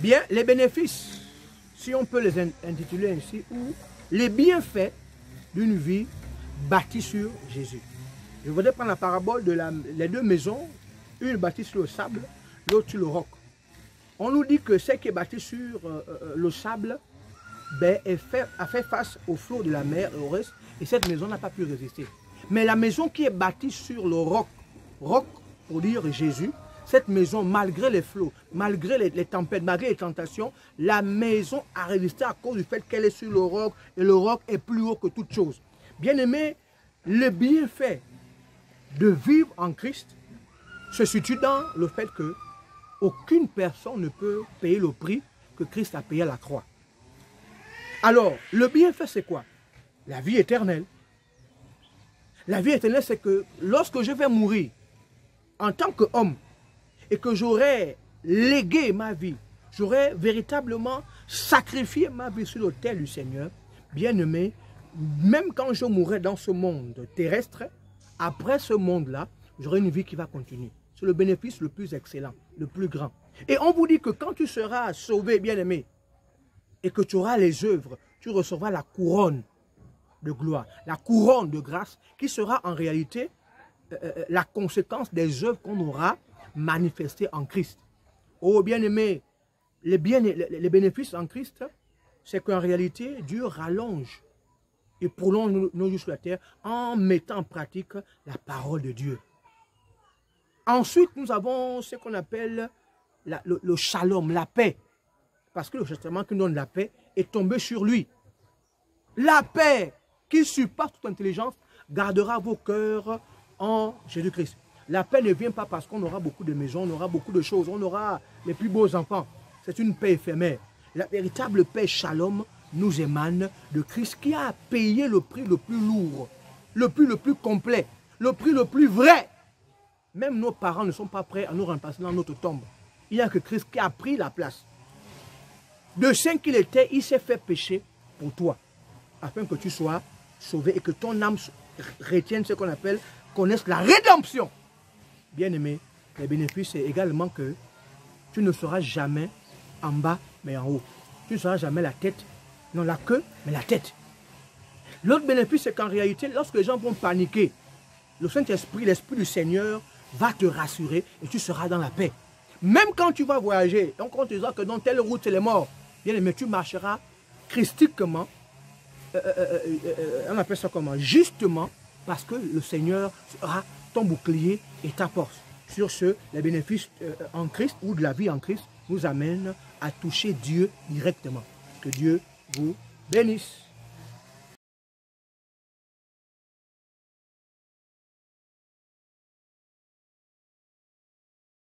Bien, les bénéfices, si on peut les intituler ainsi, ou les bienfaits d'une vie bâtie sur Jésus. Je voudrais prendre la parabole de les deux maisons, une bâtie sur le sable, l'autre sur le roc. On nous dit que celle qui est bâtie sur le sable ben, a fait face au flot de la mer et au reste, et cette maison n'a pas pu résister. Mais la maison qui est bâtie sur le roc, roc pour dire Jésus, cette maison, malgré les flots, malgré les tempêtes, malgré les tentations, la maison a résisté à cause du fait qu'elle est sur le roc, et le roc est plus haut que toute chose. Bien aimé, le bienfait de vivre en Christ se situe dans le fait que aucune personne ne peut payer le prix que Christ a payé à la croix. Alors, le bienfait, c'est quoi? La vie éternelle. La vie éternelle, c'est que lorsque je vais mourir en tant qu'homme et que j'aurai légué ma vie, j'aurai véritablement sacrifié ma vie sur l'autel du Seigneur, bien aimé, même quand je mourrai dans ce monde terrestre, après ce monde-là, j'aurai une vie qui va continuer. C'est le bénéfice le plus excellent, le plus grand. Et on vous dit que quand tu seras sauvé, bien aimé, et que tu auras les œuvres, tu recevras la couronne de gloire, la couronne de grâce, qui sera en réalité la conséquence des œuvres qu'on aura manifestées en Christ. Oh bien-aimé, les bénéfices en Christ, c'est qu'en réalité, Dieu rallonge et prolonge nos jours sur la terre en mettant en pratique la parole de Dieu. Ensuite, nous avons ce qu'on appelle le shalom, la paix. Parce que le châtiment qui donne la paix est tombé sur lui. La paix qui surpasse toute intelligence gardera vos cœurs en Jésus-Christ. La paix ne vient pas parce qu'on aura beaucoup de maisons, on aura beaucoup de choses, on aura les plus beaux enfants. C'est une paix éphémère. La véritable paix shalom nous émane de Christ qui a payé le prix le plus lourd, le plus complet, le prix le plus vrai. Même nos parents ne sont pas prêts à nous remplacer dans notre tombe. Il n'y a que Christ qui a pris la place. De saint qu'il était, il s'est fait pécher pour toi, afin que tu sois sauvé et que ton âme retienne ce qu'on appelle, connaisse la rédemption. Bien-aimé, les bénéfices, c'est également que tu ne seras jamais en bas, mais en haut. Tu ne seras jamais la tête, non la queue, mais la tête. L'autre bénéfice, c'est qu'en réalité, lorsque les gens vont paniquer, le Saint-Esprit, l'Esprit du Seigneur va te rassurer et tu seras dans la paix. Même quand tu vas voyager, on te dira que dans telle route, c'est les morts. Bien aimé, tu marcheras christiquement, on appelle ça comment? Justement, parce que le Seigneur sera ton bouclier et ta force. Sur ce, les bénéfices en Christ ou de la vie en Christ nous amènent à toucher Dieu directement. Que Dieu vous bénisse.